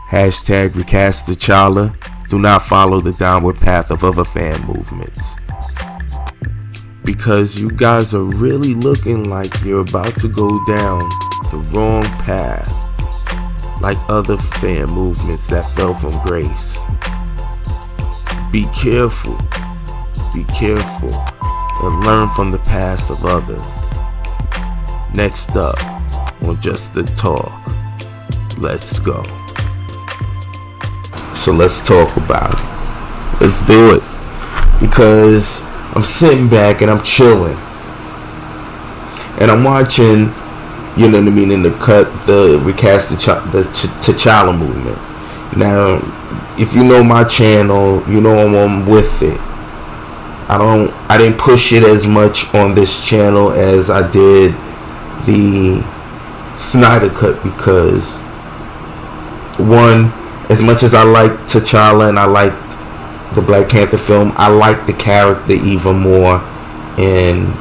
Hashtag recast T'Challa. Do not follow the downward path of other fan movements. Because you guys are really looking like you're about to go down the wrong path. Like other fan movements that fell from grace. Be careful. Be careful. And learn from the past of others. Next up on Just the Talk. Let's go. So let's talk about it. Let's do it. Because I'm sitting back and I'm chilling. And I'm watching, you know what I mean, in the recast the T'Challa movement. Now, if you know my channel, you know I'm with it. I didn't push it as much on this channel as I did the Snyder Cut, because one, as much as I like T'Challa and I like the Black Panther film, I like the character even more in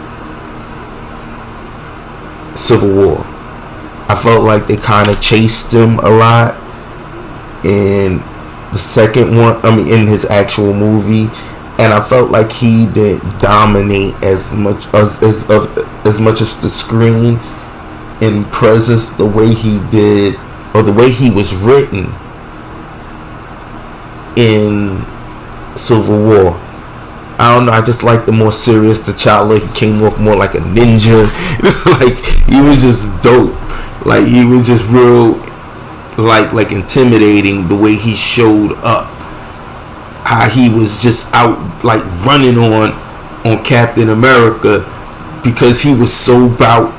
Civil War. I felt like they kind of chased him a lot in the second one, in his actual movie, and I felt like he didn't dominate as much as the screen in presence the way he did, or the way he was written in Civil War. I don't know, I just like the more serious T'Challa. He came off more like a ninja. Like, he was just dope. Like, he was just real, like intimidating the way he showed up. How he was just out, like, running on Captain America, because he was so about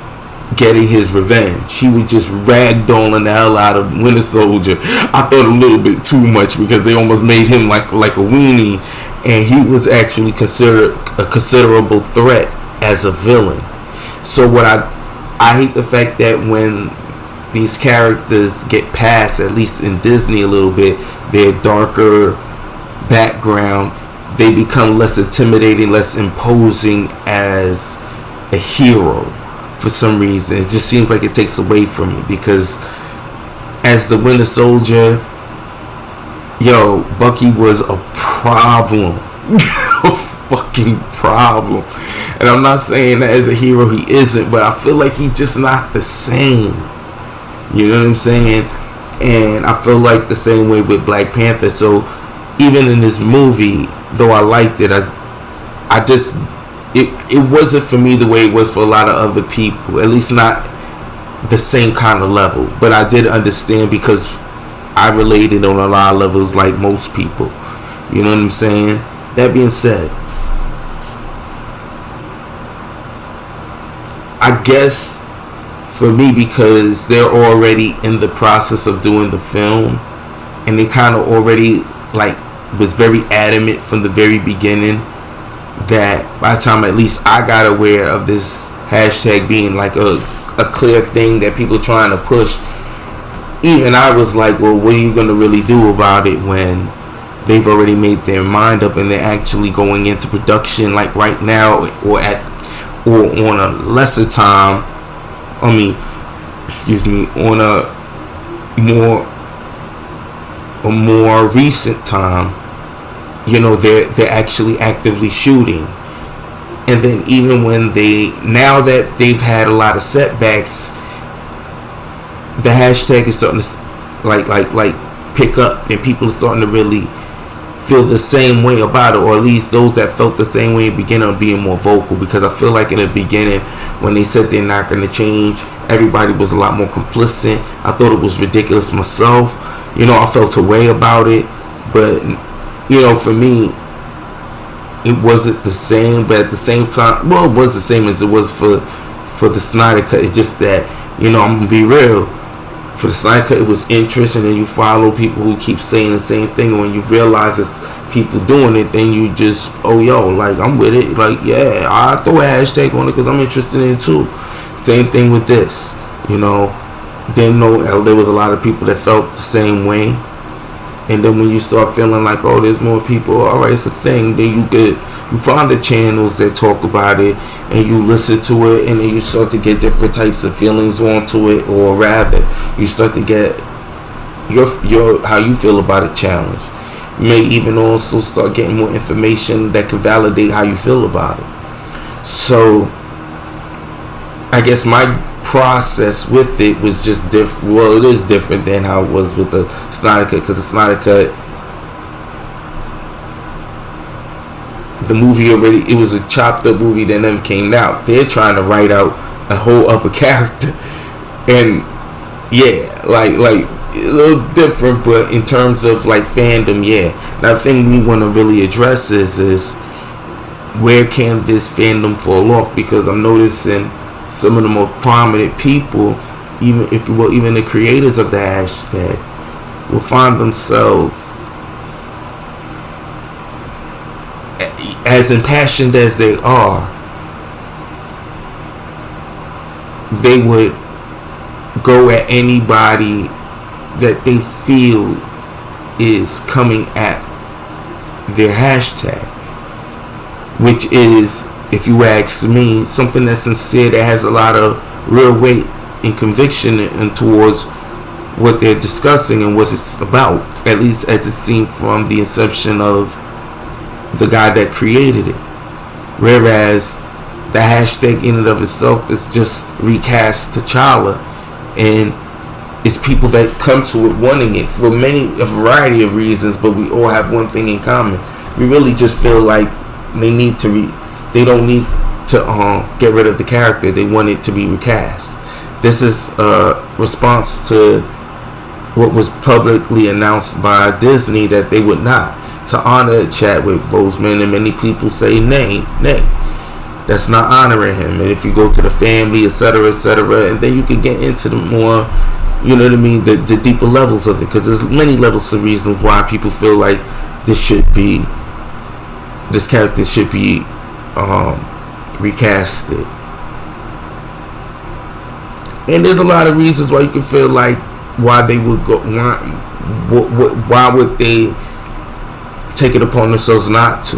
getting his revenge. He was just ragdolling the hell out of Winter Soldier. I thought a little bit too much, because they almost made him like a weenie, and he was actually considered a considerable threat as a villain. So what I hate the fact that when these characters get past, at least in Disney a little bit, their darker background, they become less intimidating, less imposing as a hero. For some reason, it just seems like it takes away from it, because as the Winter Soldier, Bucky was a problem. A fucking problem. And I'm not saying that as a hero he isn't, but I feel like he's just not the same. You know what I'm saying? And I feel like the same way with Black Panther. So even in this movie, though I liked it, I just, it wasn't for me the way it was for a lot of other people. At least not the same kind of level. But I did understand, because I related on a lot of levels like most people. You know what I'm saying? That being said, I guess for me, because they're already in the process of doing the film, and they kind of already was very adamant from the very beginning, that by the time at least I got aware of this hashtag being like a clear thing that people trying to push, even I was like, well, what are you going to really do about it when they've already made their mind up and they're actually going into production like right now, or on a lesser time, on a more recent time, they're actually actively shooting. And then even when now that they've had a lot of setbacks, the hashtag is starting to like pick up, and people are starting to really feel the same way about it, or at least those that felt the same way in the beginning are being more vocal. Because I feel like in the beginning, when they said they're not going to change, everybody was a lot more complicit. I thought it was ridiculous myself. I felt a way about it, but for me, it wasn't the same. But at the same time, well, it was the same as it was for the Snyder Cut. It's just that, I'm gonna be real. For the Snyder Cut, it was interesting, and you follow people who keep saying the same thing. And when you realize it's people doing it, then you just, I'm with it. Like, yeah, I throw a hashtag on it because I'm interested in it too. Same thing with this. Didn't know there was a lot of people that felt the same way. And then when you start feeling like, there's more people, alright, it's a thing, then you find the channels that talk about it, and you listen to it, and then you start to get different types of feelings onto it, or rather, you start to get your how you feel about a challenge. You may even also start getting more information that can validate how you feel about it. So I guess my process with it was just different. Well, it is different than how it was with the Snyder Cut, because the Snyder Cut, the movie already, it was a chopped up movie that never came out. They're trying to write out a whole other character, and yeah, like a little different, but in terms of like fandom, yeah. Now the thing we want to really address is where can this fandom fall off, because I'm noticing some of the most prominent people, even if you will, even the creators of the hashtag, will find themselves, as impassioned as they are, they would go at anybody that they feel is coming at their hashtag, which is, if you ask me, something that's sincere, that has a lot of real weight and conviction and towards what they're discussing and what it's about, at least as it seemed from the inception of the guy that created it. Whereas the hashtag in and of itself is just recast T'Challa, and it's people that come to it wanting it for a variety of reasons, but we all have one thing in common. We really just feel like they don't need to get rid of the character. They want it to be recast. This is a response to what was publicly announced by Disney, that they would not to honor Chadwick Boseman, and many people say nay, that's not honoring him. And if you go to the family, etc., and then you can get into the more, you know what I mean, the deeper levels of it, because there's many levels of reasons why people feel like this character should be recasted. And there's a lot of reasons why you can feel like why they would go, why would they take it upon themselves not to.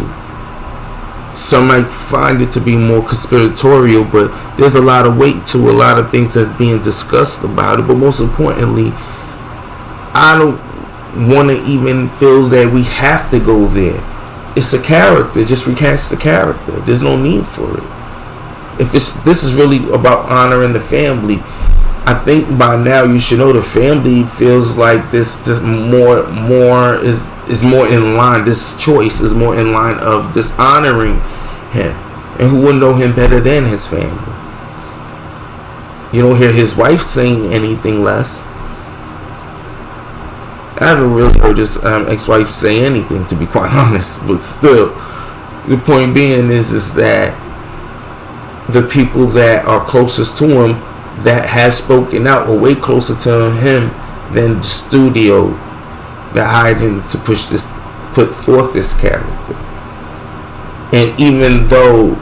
Some might find it to be more conspiratorial, but there's a lot of weight to a lot of things that's being discussed about it. But most importantly, I don't want to even feel that we have to go there. It's a character. Just recast the character. There's no need for it. If this is really about honoring the family, I think by now you should know the family feels like this more is more in line. This choice is more in line of dishonoring him, and who would know him better than his family? You don't hear his wife saying anything less. I haven't really heard his ex-wife say anything, to be quite honest. But still, the point being is that the people that are closest to him, that have spoken out, are way closer to him than the studio that hired him to put forth this character. And even though,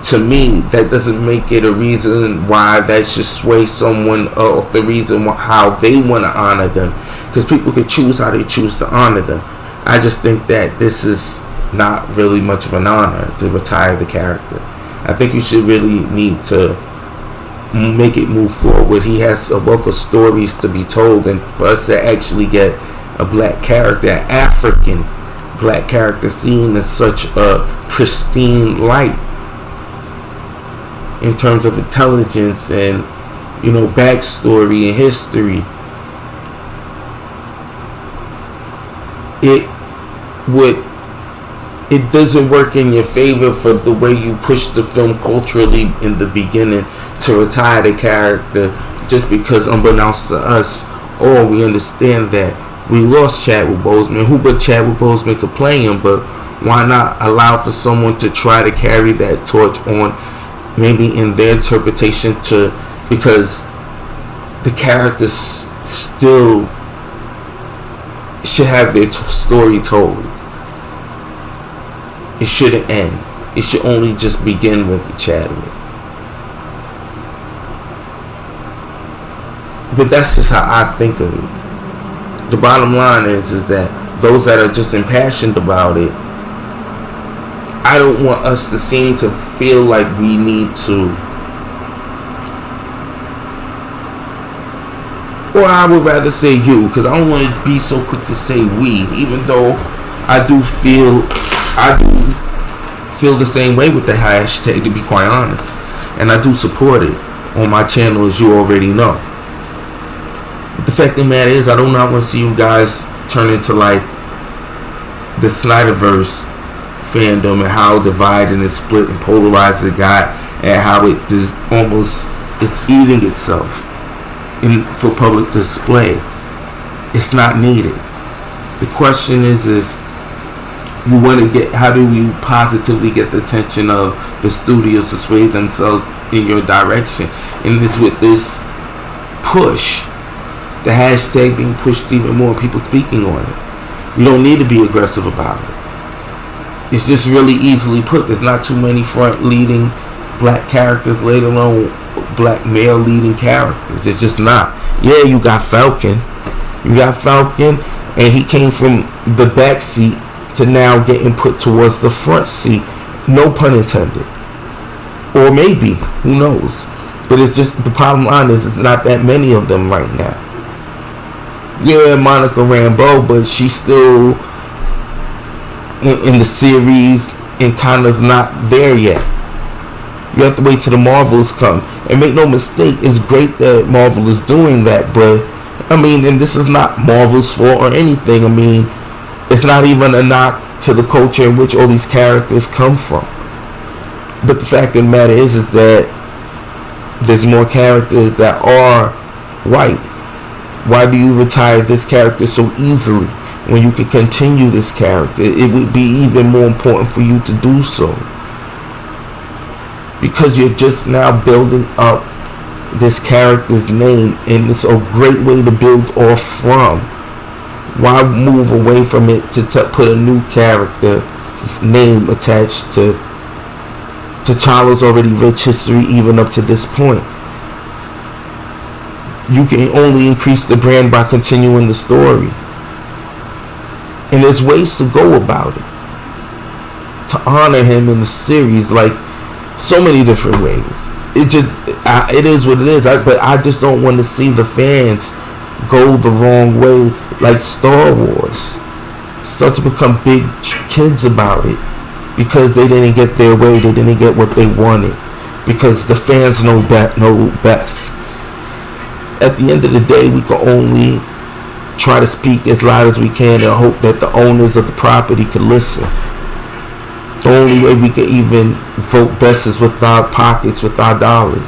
to me, that doesn't make it a reason why that should sway someone off the reason how they want to honor them, because people can choose how they choose to honor them. I just think that this is not really much of an honor to retire the character. I think you should really need to make it move forward. He has a wealth of stories to be told, and for us to actually get a black character, an African black character, seen in such a pristine light in terms of intelligence and, you know, backstory and history, it doesn't work in your favor for the way you push the film culturally in the beginning to retire the character, just because, unbeknownst to us all, we understand that we lost Chadwick Boseman. Who but Chadwick Boseman could play him? But why not allow for someone to try to carry that torch on, maybe in their interpretation, because the characters still should have their story told. It shouldn't end. It should only just begin with Chadwick. But that's just how I think of it. The bottom line is that those that are just impassioned about it, I don't want us to seem to feel like we need to or I would rather say you, because I don't want to be so quick to say we, even though I do feel the same way with the hashtag, to be quite honest, and I do support it on my channel, as you already know. But the fact of the matter is, I do not want to see you guys turn into like the Snyderverse fandom, and how divided and split and polarized it got, and how it is almost, it's eating itself for public display. It's not needed. The question is you want to get, how do you positively get the attention of the studios to sway themselves in your direction? And this, with this push, the hashtag being pushed even more, people speaking on it, you don't need to be aggressive about it. It's just really easily put. There's not too many front leading black characters, let alone black male leading characters. It's just not. Yeah, you got Falcon, and he came from the back seat to now getting put towards the front seat. No pun intended. Or maybe, who knows? But it's just, the bottom line is, it's not that many of them right now. Yeah, Monica Rambeau, but she's still in the series and kind of not there yet. You have to wait till the Marvels come. And make no mistake, it's great that Marvel is doing that, but I mean, and this is not Marvel's fault or anything. I mean, it's not even a knock to the culture in which all these characters come from. But the fact of the matter is that there's more characters that are white. Why do you retire this character so easily when you can continue this character? It would be even more important for you to do so, because you're just now building up this character's name, and it's a great way to build off from. Why move away from it to put a new character's name attached to T'Challa's already rich history even up to this point? You can only increase the brand by continuing the story. And there's ways to go about it to honor him in the series, like so many different ways. It is what it is. But I just don't want to see the fans go the wrong way, like Star Wars. Start to become big kids about it because they didn't get their way. They didn't get what they wanted because the fans know best. At the end of the day, we can only try to speak as loud as we can and hope that the owners of the property can listen. The only way we can even vote best is with our pockets, with our dollars,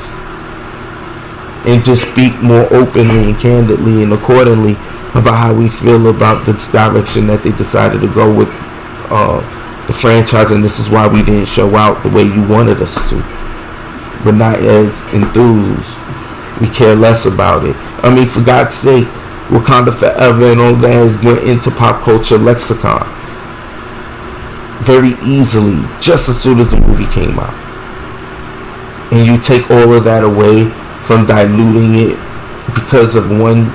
and just speak more openly and candidly and accordingly about how we feel about this direction that they decided to go with the franchise. And this is why we didn't show out the way you wanted us to. We're not as enthused. We care less about it. I mean, for God's sake, Wakanda Forever and all that has went into pop culture lexicon very easily, just as soon as the movie came out. And you take all of that away from diluting it because of one,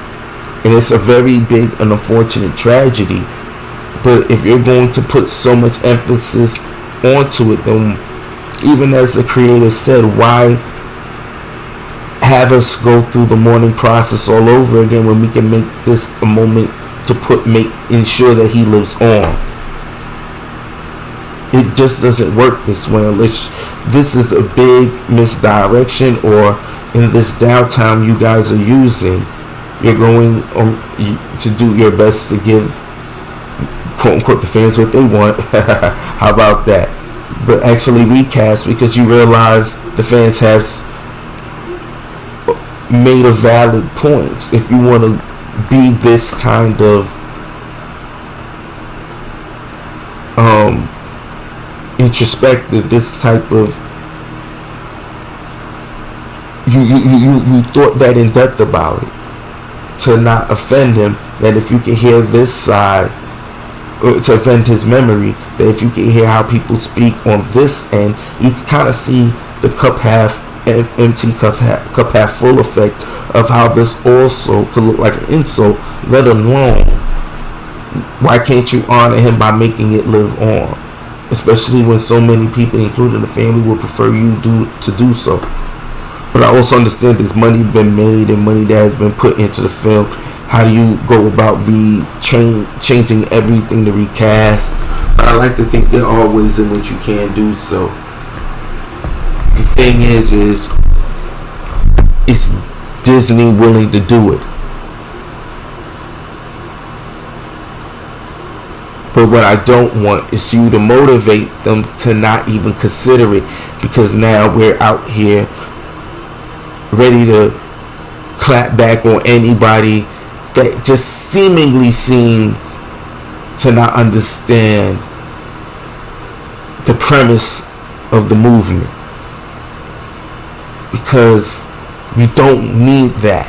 and it's a very big and unfortunate tragedy. But if you're going to put so much emphasis onto it, then even as the creator said, why have us go through the mourning process all over again when we can make this a moment to ensure that he lives on? It just doesn't work this way unless this is a big misdirection, or in this downtime you guys are using, you're going to do your best to give quote unquote the fans what they want. How about that? But actually recast, because you realize the fans have made a valid point. If you want to be this kind of introspective, this type of you thought that in depth about it to not offend him, that if you can hear this side, to offend his memory, that if you can hear how people speak on this end, you can kind of see the cup half empty, cup half full effect of how this also could look like an insult, let alone why can't you honor him by making it live on, especially when so many people, including the family, would prefer you to do so. But I also understand there's money been made and money that has been put into the film. How do you go about changing everything to recast? But I like to think there are ways in which you can do so. The thing is Disney willing to do it? But what I don't want is you to motivate them to not even consider it, because now we're out here ready to clap back on anybody that just seemingly seems to not understand the premise of the movement, because we don't need that.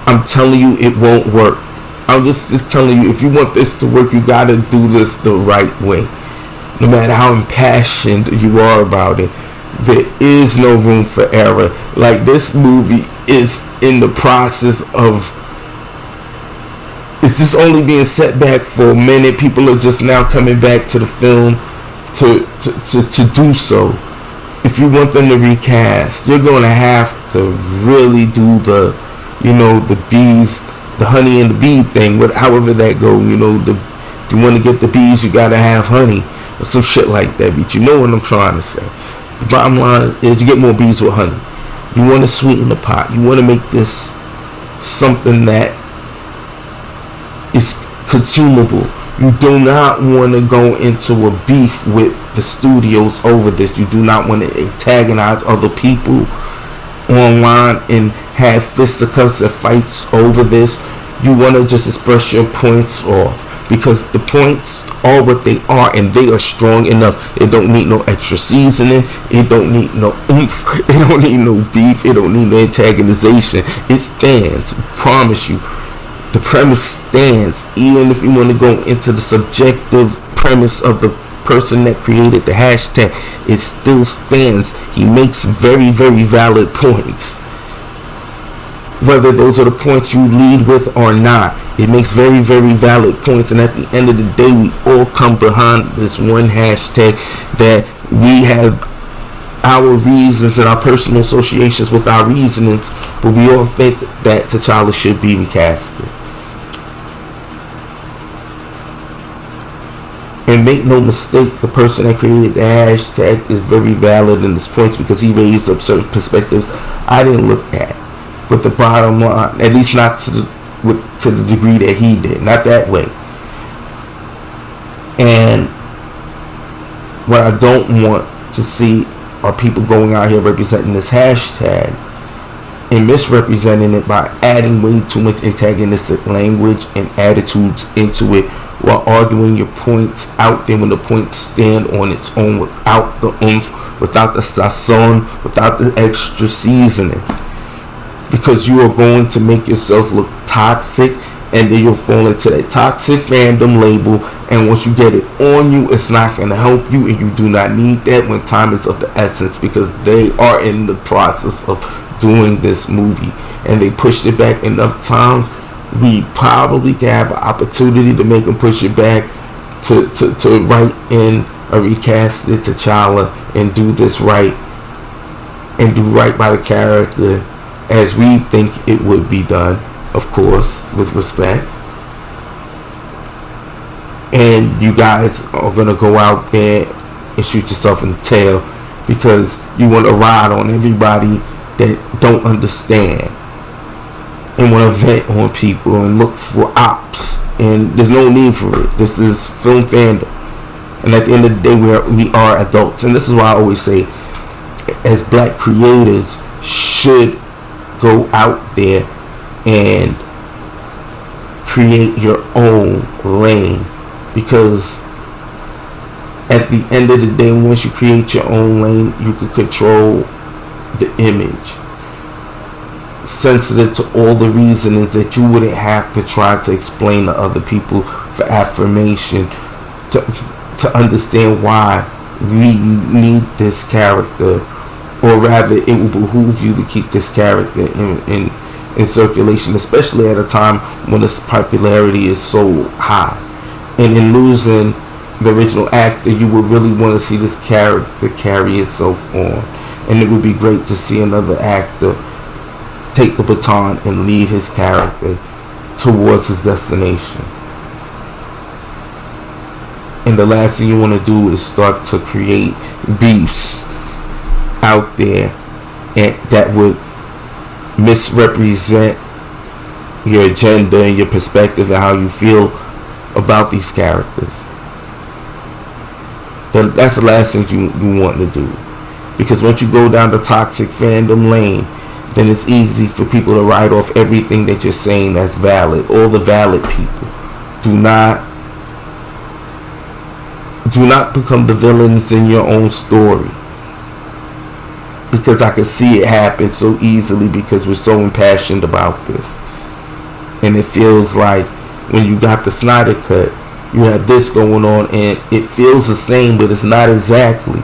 I'm telling you, it won't work. I'm just telling you, if you want this to work, you gotta do this the right way. No matter how impassioned you are about it, there is no room for error. Like, this movie is in the process of, it's just only being set back for a minute. People are just now coming back to the film to do so. If you want them to recast, you're going to have to really do the bees, the honey and the bee thing, however that go. If you want to get the bees, you got to have honey or some shit like that. But you know what I'm trying to say. The bottom line is you get more bees with honey. You want to sweeten the pot. You want to make this something that is consumable. You do not want to go into a beef with the studios over this. You do not want to antagonize other people online and have fisticuffs and fights over this. You want to just express your points off, because the points are what they are, and they are strong enough. It don't need no extra seasoning. It don't need no oomph. It don't need no beef. It don't need no antagonization. It stands. Promise you. The premise stands. Even if you want to go into the subjective premise of the person that created the hashtag, it still stands. He makes very, very valid points. Whether those are the points you lead with or not, it makes very, very valid points. And at the end of the day, we all come behind this one hashtag, that we have our reasons and our personal associations with our reasonings, but we all think that T'Challa should be recasted. And make no mistake, the person that created the hashtag is very valid in his points, because he raised up certain perspectives I didn't look at. But the bottom line, at least not to the degree that he did, not that way. And what I don't want to see are people going out here representing this hashtag and misrepresenting it by adding way too much antagonistic language and attitudes into it, while arguing your points out there when the points stand on its own, without the oomph, without the sazon, without the extra seasoning. Because you are going to make yourself look toxic, and then you'll fall into that toxic fandom label, and once you get it on you, it's not going to help you, and you do not need that when time is of the essence, because they are in the process of doing this movie, and they pushed it back enough times. We probably can have an opportunity to make them push it back to write in a recasted T'Challa and do this right, and do right by the character as we think it would be done, of course, with respect. And you guys are going to go out there and shoot yourself in the tail, because you want to ride on everybody that don't understand and want to vent on people and look for ops, and there's no need for it. This is film fandom, and at the end of the day, we are adults. And this is why I always say, as black creators, should go out there and create your own lane, because at the end of the day, once you create your own lane, you can control the image, sensitive to all the reasonings that you wouldn't have to try to explain to other people for affirmation, to understand why we need this character, or rather it will behoove you to keep this character in circulation, especially at a time when its popularity is so high. And in losing the original actor, you would really want to see this character carry itself on. and it would be great to see another actor take the baton and lead his character towards his destination. And the last thing you want to do is start to create beefs out there and that would misrepresent your agenda and your perspective and how you feel about these characters. Then that's the last thing you want to do. Because once you go down the toxic fandom lane, then it's easy for people to write off everything that you're saying that's valid. All the valid people. Do not become the villains in your own story. Because I can see it happen so easily because we're so impassioned about this. And it feels like when you got the Snyder Cut, you have this going on and it feels the same, but it's not exactly.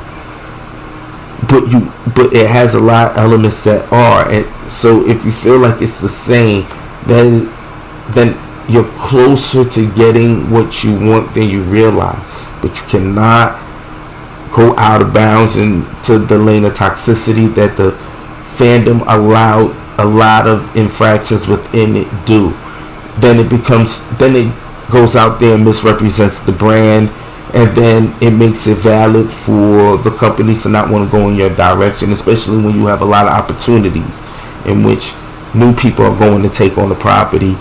But it has a lot of elements that are. And so if you feel like it's the same, then you're closer to getting what you want than you realize. But you cannot go out of bounds into the lane of toxicity that the fandom allowed a lot of infractions within it do. Then it goes out there and misrepresents the brand, and then it makes it valid for the companies to not want to go in your direction, especially when you have a lot of opportunities in which new people are going to take on the property.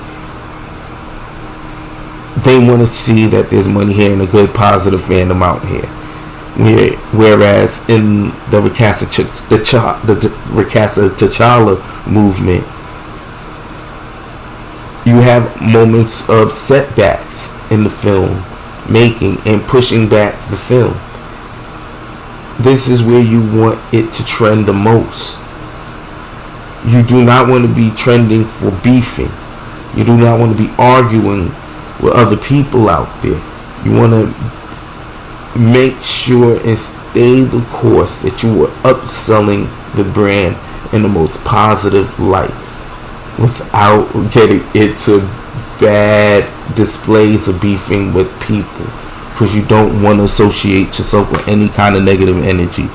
They want to see that there's money here and a good positive fandom out here. Whereas in the recast of T'Challa movement, you have moments of setbacks in the film making and pushing back the film. This is where you want it to trend the most. You do not want to be trending for beefing. You do not want to be arguing with other people out there. You want to make sure and stay the course that you are upselling the brand in the most positive light without getting into bad displays of beefing with people, because you don't want to associate yourself with any kind of negative energy,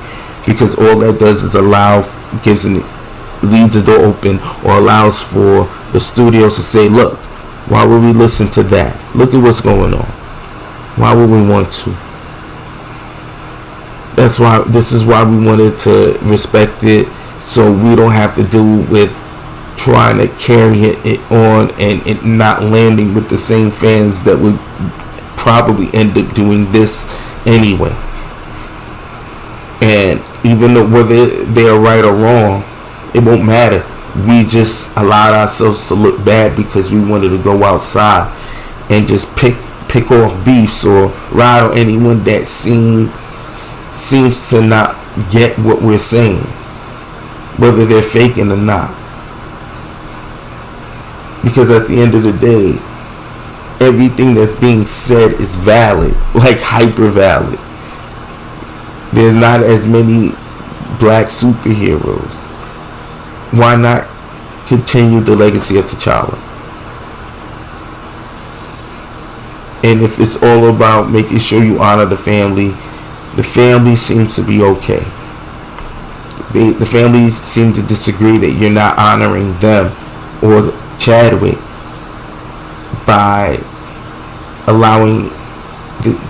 because all that does is leaves the door open, or allows for the studios to say, look, why would we listen to that? Look at what's going on. Why would we want to? This is why we wanted to respect it, so we don't have to deal with trying to carry it on and it not landing with the same fans that would probably end up doing this anyway. And even though whether they're right or wrong, it won't matter. We just allowed ourselves to look bad because we wanted to go outside and just pick off beefs or ride on anyone that seems to not get what we're saying, whether they're faking or not. Because at the end of the day, everything that's being said is valid, like hyper valid. There's not as many black superheroes. Why not continue the legacy of T'Challa? And if it's all about making sure you honor the family seems to be okay. The family seem to disagree that you're not honoring them or Chadwick by allowing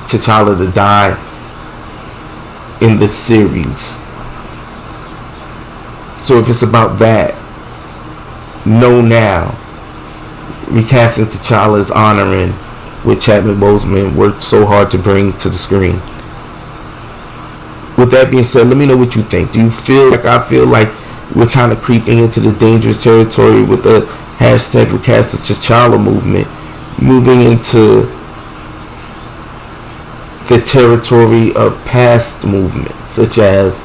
T'Challa to die in the series. So if it's about that, know now, recasting T'Challa is honoring what Chadwick Boseman worked so hard to bring to the screen. With that being said, let me know what you think. Do you feel like I feel like we're kind of creeping into the dangerous territory with the hashtag recast T'Challa movement, moving into the territory of past movements, such as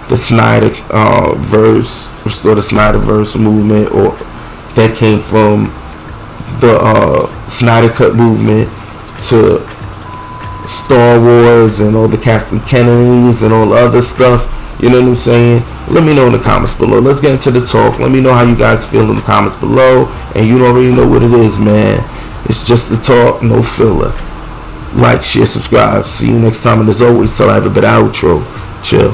the Snyder restore the Snyderverse movement, or that came from the Snyder Cut movement to Star Wars and all the Captain Kennedys and all the other stuff. You know what I'm saying? Let me know in the comments below. Let's get into the talk. Let me know how you guys feel in the comments below. And you already know what it is, man. It's just the talk, no filler. Like, share, subscribe. See you next time. And as always, till I have a better outro. Chill.